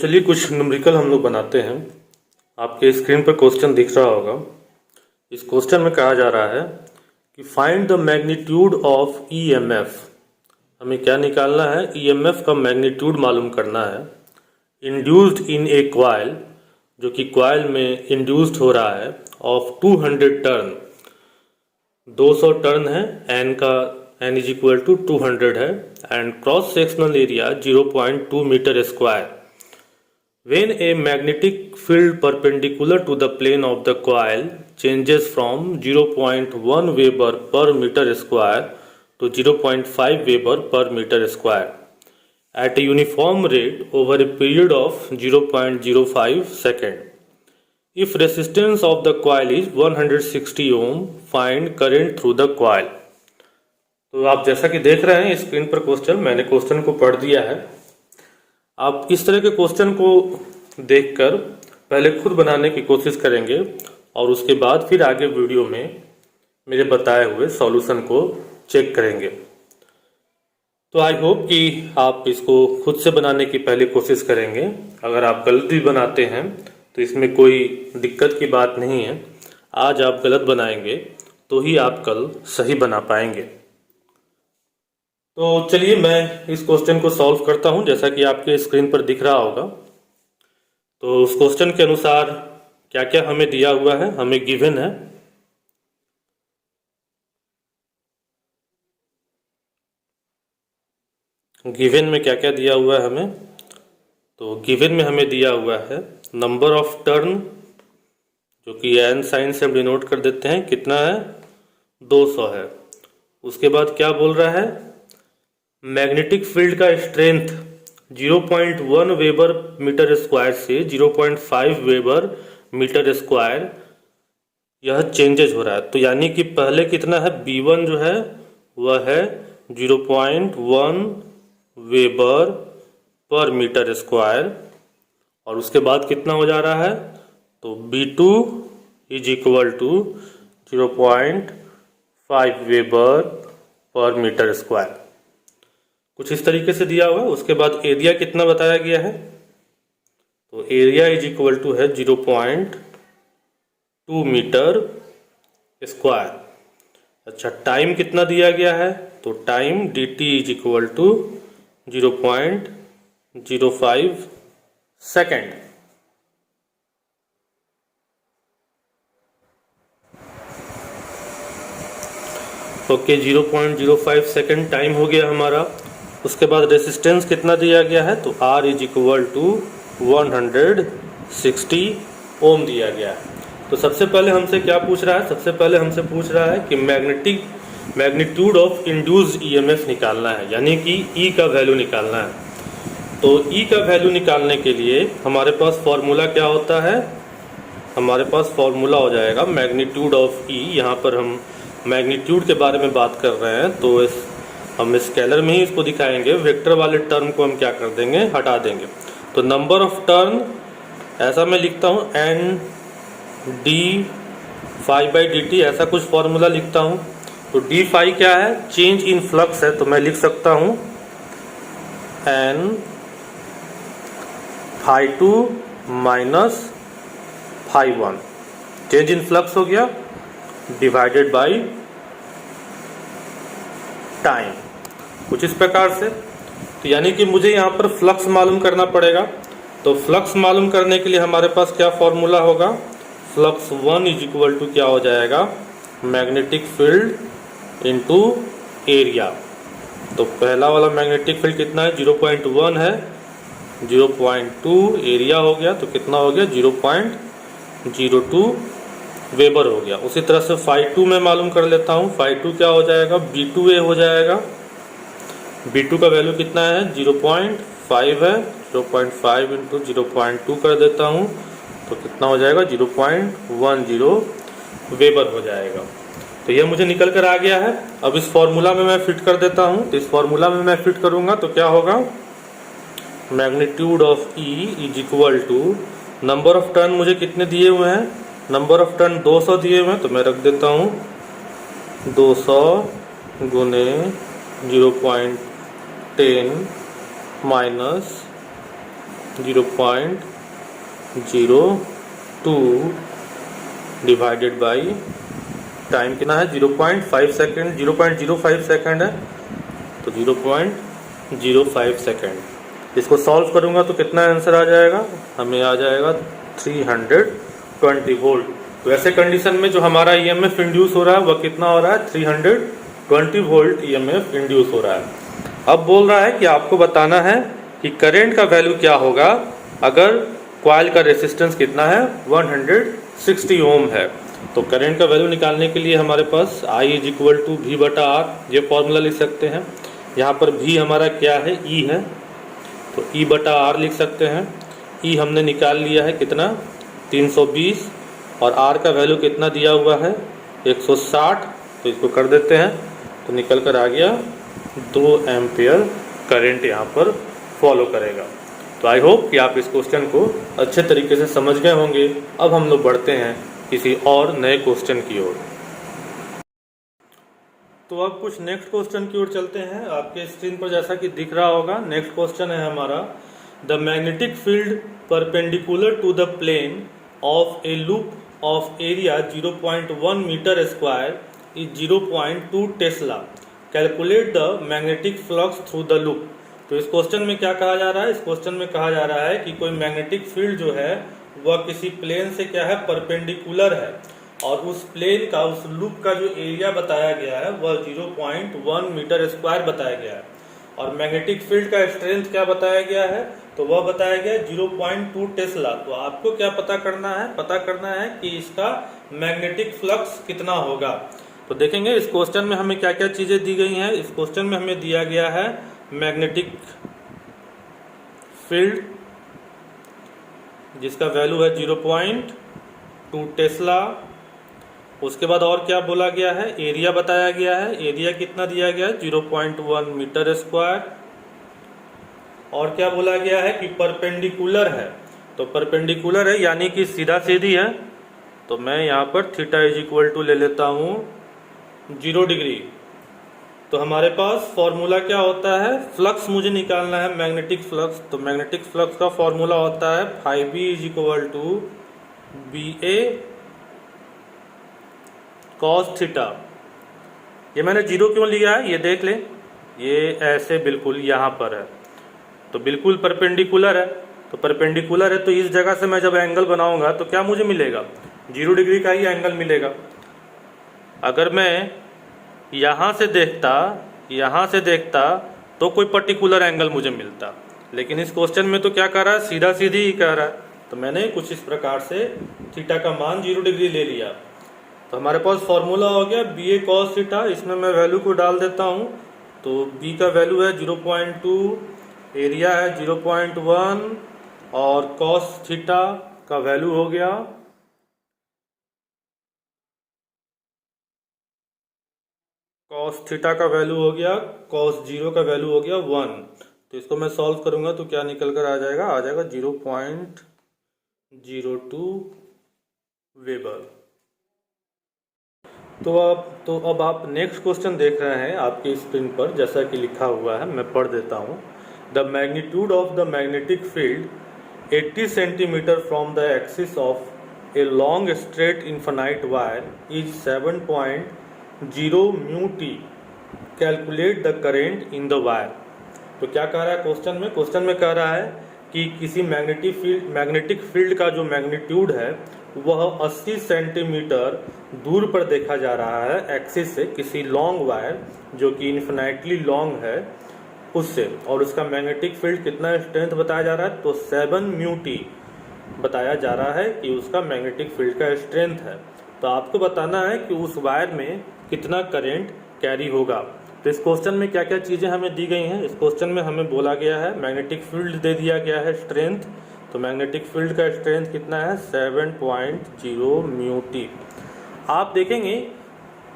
चलिए कुछ न्यूमेरिकल हम लोग बनाते हैं। आपके स्क्रीन पर क्वेश्चन दिख रहा होगा। इस क्वेश्चन में कहा जा रहा है कि find the magnitude of EMF. हमें क्या निकालना है? ईएमएफ का मैग्नीट्यूड मालूम करना है। इंड्यूस्ड इन ए कॉइल, जो कि कॉइल में इंड्यूस्ड हो रहा है, ऑफ 200 टर्न, 200 टर्न है, एन का n इज इक्वल टू 200 है, and cross sectional area 0.2 meter square. When a magnetic field perpendicular to the plane of the coil changes from 0.1 Weber per meter square to 0.5 Weber per meter square at a uniform rate over a period of 0.05 second. If resistance of the coil is 160 ohm, find current through the coil. तो आप जैसा कि देख रहे हैं screen पर question, मैंने question को पढ़ दिया है। आप इस तरह के क्वेश्चन को देखकर पहले खुद बनाने की कोशिश करेंगे और उसके बाद फिर आगे वीडियो में मेरे बताए हुए सॉल्यूशन को चेक करेंगे। तो आई होप कि आप इसको खुद से बनाने की पहले कोशिश करेंगे। अगर आप गलत भी बनाते हैं तो इसमें कोई दिक्कत की बात नहीं है। आज आप गलत बनाएंगे तो ही आप कल सही बना पाएंगे। तो चलिए मैं इस क्वेश्चन को सॉल्व करता हूं, जैसा कि आपके स्क्रीन पर दिख रहा होगा। तो उस क्वेश्चन के अनुसार क्या क्या हमें दिया हुआ है, हमें गिवन है। गिवन में क्या क्या दिया हुआ है हमें? तो गिवन में हमें दिया हुआ है नंबर ऑफ टर्न, जो कि एन साइन से हम डिनोट कर देते हैं, कितना है? 200 है। उसके बाद क्या बोल रहा है? मैग्नेटिक फील्ड का स्ट्रेंथ 0.1 वेबर मीटर स्क्वायर से 0.5 वेबर मीटर स्क्वायर यह चेंजेज हो रहा है। तो यानी कि पहले कितना है? B1 जो है वह है 0.1 वेबर पर मीटर स्क्वायर, और उसके बाद कितना हो जा रहा है? तो B2 is equal to 0.5 weber per meter square. कुछ इस तरीके से दिया हुआ है। उसके बाद एरिया कितना बताया गया है? तो एरिया इज इक्वल टू है 0.2 मीटर स्क्वायर। अच्छा, टाइम कितना दिया गया है? तो time dt is equal to 0.05 second. Okay, 0.05 second time हो गया हमारा। उसके बाद रेसिस्टेंस कितना दिया गया है? तो R इज इक्वल टू 160 ओम दिया गया है। तो सबसे पहले हमसे क्या पूछ रहा है? सबसे पहले हमसे पूछ रहा है कि मैग्नीट्यूड ऑफ इंड्यूस्ड ईएमएफ निकालना है, यानी कि E का वैल्यू निकालना है। तो E का वैल्यू निकालने के लिए हमारे पास फॉर्मूला क्या होता है? हमारे पास फॉर्मूला हो जाएगा मैग्नीट्यूड ऑफ E। यहाँ पर हम मैग्नीट्यूड के बारे में बात कर रहे हैं, तो हम स्केलर में ही इसको दिखाएंगे। वेक्टर वाले टर्म को हम क्या कर देंगे? हटा देंगे। तो नंबर ऑफ टर्न ऐसा मैं लिखता हूँ N D phi by D T, ऐसा कुछ फॉर्मूला लिखता हूँ। तो डी फाई क्या है? चेंज इन फ्लक्स है, तो मैं लिख सकता हूँ N phi two minus phi one, change in flux हो गया, डिवाइडेड बाई टाइम, कुछ इस प्रकार से। तो यानी कि मुझे यहाँ पर फ्लक्स मालूम करना पड़ेगा। तो फ्लक्स मालूम करने के लिए हमारे पास क्या फॉर्मूला होगा? फ्लक्स 1 इज इक्वल टू क्या हो जाएगा? Magnetic field into area. तो पहला वाला मैग्नेटिक फील्ड कितना है? 0.1 है, 0.2 एरिया हो गया, तो कितना हो गया? 0.02 वेबर हो गया। उसी तरह से फाई 2 में मालूम कर लेता हूँ। फाई 2 क्या हो जाएगा? B2A हो जाएगा। B2 का वैल्यू कितना है? 0.5 है, 0.5 इंटू 0.2 कर देता हूँ, तो कितना हो जाएगा? 0.10 वेबर हो जाएगा। तो ये मुझे निकल कर आ गया है। अब इस फॉर्मूला में मैं फिट कर देता हूँ। तो इस फॉर्मूला में मैं फिट करूँगा तो क्या होगा? Magnitude of E is equal to, number of turn मुझे कितने दिए हुए हैं? नंबर ऑफ टर्न 200 दिए हुए हैं, तो मैं रख देता हूँ 200 गुने 0.10 माइनस 0.02 डिवाइडेड बाई टाइम कितना है 0.5 सेकेंड, 0.05 सेकेंड है, तो 0.05 सेकेंड। इसको सॉल्व करूंगा तो कितना आंसर आ जाएगा, हमें आ जाएगा 320 वोल्ट। तो ऐसे कंडीशन में जो हमारा ईएमएफ इंड्यूस हो रहा है वह कितना हो रहा है, 320 वोल्ट ईएमएफ इंड्यूस हो रहा है। अब बोल रहा है कि आपको बताना है कि करंट का वैल्यू क्या होगा अगर कॉइल का रेसिस्टेंस कितना है, 160 ओम है। तो करंट का वैल्यू निकालने के लिए हमारे पास I = V/R ये फॉर्मूला लिख सकते हैं। यहाँ पर V हमारा क्या है, E है, तो E/R लिख सकते हैं। E हमने निकाल लिया है कितना, 320, और R का वैल्यू कितना दिया हुआ है, 160। तो इसको कर देते हैं तो निकल कर आ गया 2 एम्पियर करंट यहाँ पर फॉलो करेगा। तो आई होप कि आप इस क्वेश्चन को अच्छे तरीके से समझ गए होंगे। अब हम लोग बढ़ते हैं किसी और नए क्वेश्चन की ओर। तो अब कुछ नेक्स्ट क्वेश्चन की ओर चलते हैं। आपके स्क्रीन पर जैसा कि दिख रहा होगा, नेक्स्ट क्वेश्चन है हमारा, the magnetic field perpendicular to the plane of a loop of area 0.1 meter square is 0.2 tesla, calculate the magnetic flux through the loop. तो इस क्वेश्चन में क्या कहा जा रहा है, इस क्वेश्चन में कहा जा रहा है कि कोई मैग्नेटिक फील्ड जो है वह किसी प्लेन से क्या है, परपेंडिकुलर है, और उस प्लेन का, उस लूप का जो एरिया बताया गया है वह 0.1 मीटर स्क्वायर बताया गया है, और मैग्नेटिक फील्ड का स्ट्रेंथ क्या बताया गया है, तो वह बताया गया है 0.2 टेस्ला। तो आपको क्या पता करना है, पता करना है कि इसका मैग्नेटिक फ्लक्स कितना होगा। तो देखेंगे इस क्वेश्चन में हमें क्या क्या चीजें दी गई हैं। इस क्वेश्चन में हमें दिया गया है मैग्नेटिक फील्ड जिसका वैल्यू है 0.2 टेस्ला। उसके बाद और क्या बोला गया है, एरिया बताया गया है, एरिया कितना दिया गया है, 0.1 मीटर स्क्वायर। और क्या बोला गया है कि परपेंडिकुलर है, तो परपेंडिकुलर है यानी कि सीधा सीधी है, तो मैं यहाँ पर थीटा = ले लेता हूँ 0 डिग्री। तो हमारे पास फॉर्मूला क्या होता है, फ्लक्स मुझे निकालना है, मैग्नेटिक फ्लक्स। तो मैग्नेटिक फ्लक्स का फॉर्मूला होता है φB = BA cos थीटा। ये मैंने 0 क्यों लिया है, ये देख लें, ये ऐसे बिल्कुल यहाँ पर है, तो बिल्कुल परपेंडिकुलर है। तो परपेंडिकुलर है तो इस जगह से मैं जब एंगल बनाऊंगा तो क्या मुझे मिलेगा, 0 डिग्री का ही एंगल मिलेगा। अगर मैं यहाँ से देखता तो कोई पर्टिकुलर एंगल मुझे मिलता, लेकिन इस क्वेश्चन में तो क्या कर रहा है, सीधा सीधी ही कह रहा है। तो मैंने कुछ इस प्रकार से थीटा का मान 0 डिग्री ले लिया। तो हमारे पास फॉर्मूला हो गया BA cos थीटा। इसमें मैं वैल्यू को डाल देता हूँ। तो B का वैल्यू है 0.2, एरिया है 0.1, और cos थीटा का वैल्यू हो गया cos थीटा का वैल्यू हो गया, cos 0 का वैल्यू हो गया 1। तो इसको मैं सॉल्व करूंगा तो क्या निकल कर आ जाएगा 0.02 वेबर। तो अब आप नेक्स्ट क्वेश्चन देख रहे हैं आपकी स्क्रीन पर, जैसा कि लिखा हुआ है, मैं पढ़ देता हूँ। The magnitude of the magnetic field 80 centimetre from the axis of a long straight infinite wire is 7.0 mu T, calculate the current in the wire. तो क्या कह रहा है क्वेश्चन में, क्वेश्चन में कह रहा है कि किसी मैग्नेटिक फील्ड का जो मैग्नीट्यूड है वह 80 सेंटीमीटर दूर पर देखा जा रहा है एक्सिस से, किसी लॉन्ग वायर जो कि इन्फिनाइटली लॉन्ग है उससे, और उसका मैग्नेटिक फील्ड कितना स्ट्रेंथ बताया जा रहा है, तो 7 म्यू टी बताया जा रहा है कि उसका मैग्नेटिक फील्ड का स्ट्रेंथ है। तो आपको बताना है कि उस वायर में कितना करंट कैरी होगा। तो इस क्वेश्चन में क्या क्या चीज़ें हमें दी गई हैं, इस क्वेश्चन में हमें बोला गया है मैग्नेटिक फील्ड दे दिया गया है, स्ट्रेंथ। तो मैग्नेटिक फील्ड का स्ट्रेंथ कितना है, 7.0 म्यू टी। आप देखेंगे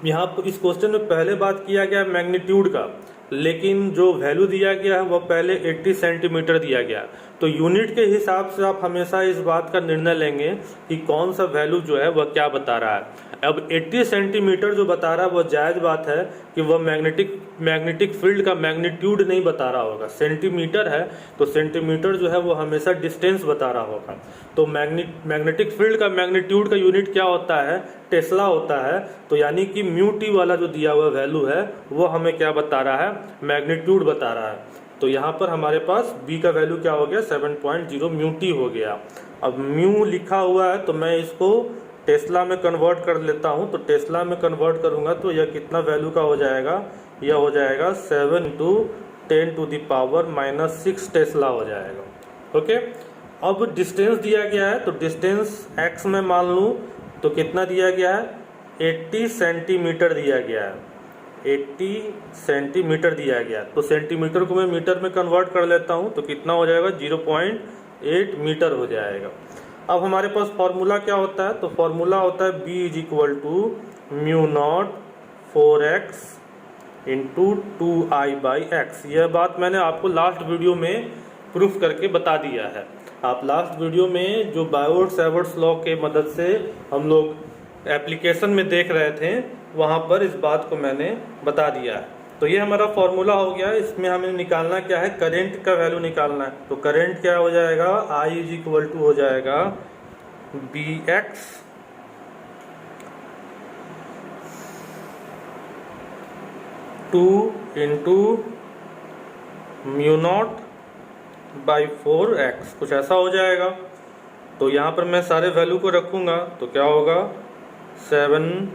यहाँ पर इस क्वेश्चन में पहले बात किया गया मैग्नीट्यूड का, लेकिन जो वैल्यू दिया गया है वह पहले 80 सेंटीमीटर दिया गया। तो यूनिट के हिसाब से आप हमेशा इस बात का निर्णय लेंगे कि कौन सा वैल्यू जो है वह क्या बता रहा है। अब 80 सेंटीमीटर जो बता रहा है वो जायज़ बात है कि वह मैग्नेटिक फील्ड का मैग्नीट्यूड नहीं बता रहा होगा। सेंटीमीटर है तो सेंटीमीटर जो है वो हमेशा डिस्टेंस बता रहा होगा। तो मैग्नेटिक फील्ड का मैग्नीट्यूड का यूनिट क्या होता है, टेस्ला होता है। तो यानी कि म्यू टी वाला जो दिया हुआ वैल्यू है वो हमें क्या बता रहा है, मैग्नीट्यूड बता रहा है। तो यहाँ पर हमारे पास b का वैल्यू क्या हो गया, 7.0 म्यू टी हो गया। अब म्यू लिखा हुआ है तो मैं इसको टेस्ला में कन्वर्ट कर लेता हूँ। तो टेस्ला में कन्वर्ट करूँगा तो यह कितना वैल्यू का हो जाएगा, यह हो जाएगा 7 × 10⁻⁻6 टेस्ला हो जाएगा। ओके, अब डिस्टेंस दिया गया है तो डिस्टेंस x में मान लूँ तो कितना दिया गया है, 80 सेंटीमीटर दिया गया है, 80 सेंटीमीटर दिया गया। तो सेंटीमीटर को मैं मीटर में कन्वर्ट कर लेता हूँ तो कितना हो जाएगा, 0.8 मीटर हो जाएगा। अब हमारे पास फॉर्मूला क्या होता है, तो फॉर्मूला होता है b = μ0 4x × 2I/x। यह बात मैंने आपको लास्ट वीडियो में प्रूफ करके बता दिया है। आप लास्ट वीडियो में जो बायोट-सैवर्ट्स लॉ के मदद से हम लोग एप्लीकेशन में देख रहे थे वहाँ पर इस बात को मैंने बता दिया है। तो ये हमारा फॉर्मूला हो गया। इसमें हमें निकालना क्या है, करंट का वैल्यू निकालना है। तो करंट क्या हो जाएगा, I = हो जाएगा bx μ0/4x, कुछ ऐसा हो जाएगा। तो यहाँ पर मैं सारे वैल्यू को रखूँगा तो क्या होगा, 7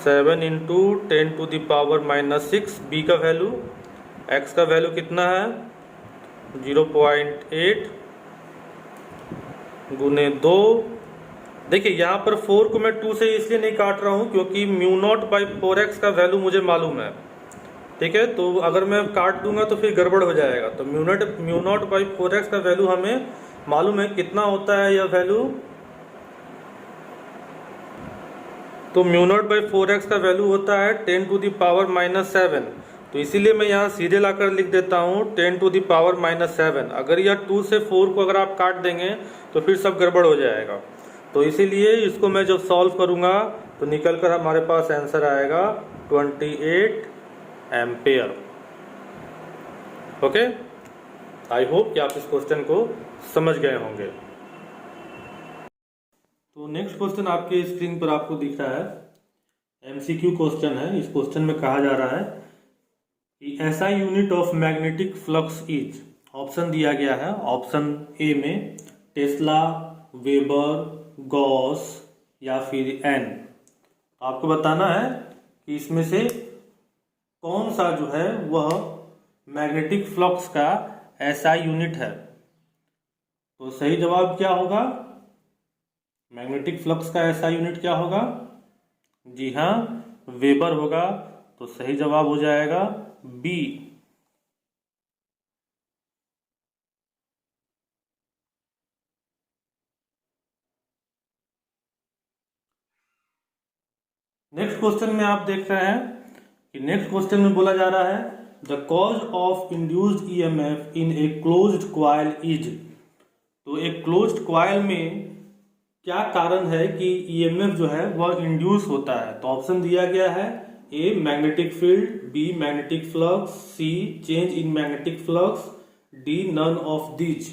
× 10⁻⁻6 b का वैल्यू, x का वैल्यू कितना है 0.8 × 2। देखिए यहाँ पर 4 को मैं 2 से इसलिए नहीं काट रहा हूँ क्योंकि μ0/4x का वैल्यू मुझे मालूम है, ठीक है। तो अगर मैं काट दूंगा तो फिर गड़बड़ हो जाएगा। तो μ0/4x का वैल्यू हमें मालूम है कितना होता है यह वैल्यू। तो μ0/4x का वैल्यू होता है 10⁻⁻7। तो इसीलिए मैं यहाँ सीधे लाकर लिख देता हूँ 10⁻⁻7। अगर यह 2 से 4 को अगर आप काट देंगे तो फिर सब गड़बड़ हो जाएगा। तो इसीलिए इसको मैं जब सॉल्व करूँगा तो निकल कर हमारे पास आंसर आएगा 28 एम्पेयर। ओके, आई होप कि आप इस क्वेश्चन को समझ गए होंगे। तो नेक्स्ट क्वेश्चन आपके स्क्रीन पर आपको दिख रहा है, एमसीक्यू क्वेश्चन है। इस क्वेश्चन में कहा जा रहा है कि ऐसा unit of magnetic flux is, option दिया गया है। ऑप्शन ए में टेस्ला, वेबर, गॉस या फिर एन। आपको बताना है कि इसमें से कौन सा जो है वह मैग्नेटिक फ्लक्स का ऐसा यूनिट है। तो सही जवाब क्या होगा, मैग्नेटिक फ्लक्स का ऐसा यूनिट क्या होगा, जी हाँ वेबर होगा। तो सही जवाब हो जाएगा बी। नेक्स्ट क्वेश्चन में आप देख रहे हैं कि नेक्स्ट क्वेश्चन में बोला जा रहा है the cause of induced EMF in a closed coil is. तो एक क्लोज्ड कॉइल में क्या कारण है कि ईएमएफ जो है वह इंड्यूस होता है। तो ऑप्शन दिया गया है, A magnetic field, B magnetic flux, C change in magnetic flux, D none of these.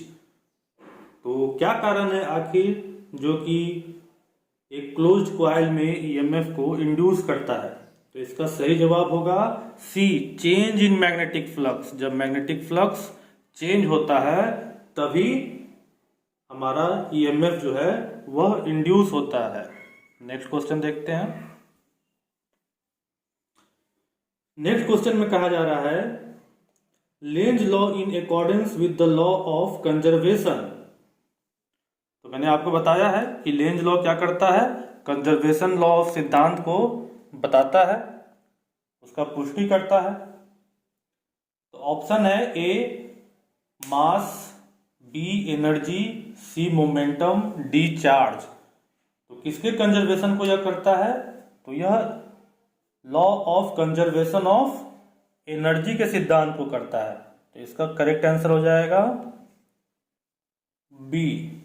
तो क्या कारण है आखिर जो कि एक क्लोज्ड कॉइल में ईएमएफ को इंड्यूस करता है। तो इसका सही जवाब होगा C, change in magnetic flux. जब मैग्नेटिक फ्लक्स चेंज होता है तभी हमारा ईएमएफ जो है वह इंड्यूस होता है। नेक्स्ट क्वेश्चन देखते हैं। नेक्स्ट क्वेश्चन में कहा जा रहा है Lenz law in accordance with the law of conservation. तो मैंने आपको बताया है कि लेंज लॉ क्या करता है, कंजर्वेशन लॉ ऑफ सिद्धांत को बताता है, उसका पुष्टि करता है। तो ऑप्शन है ए मास, बी एनर्जी, सी मोमेंटम, डी चार्ज। तो किसके कंजर्वेशन को यह करता है, तो यह law of conservation of energy के सिद्धांत को करता है। तो इसका करेक्ट आंसर हो जाएगा बी।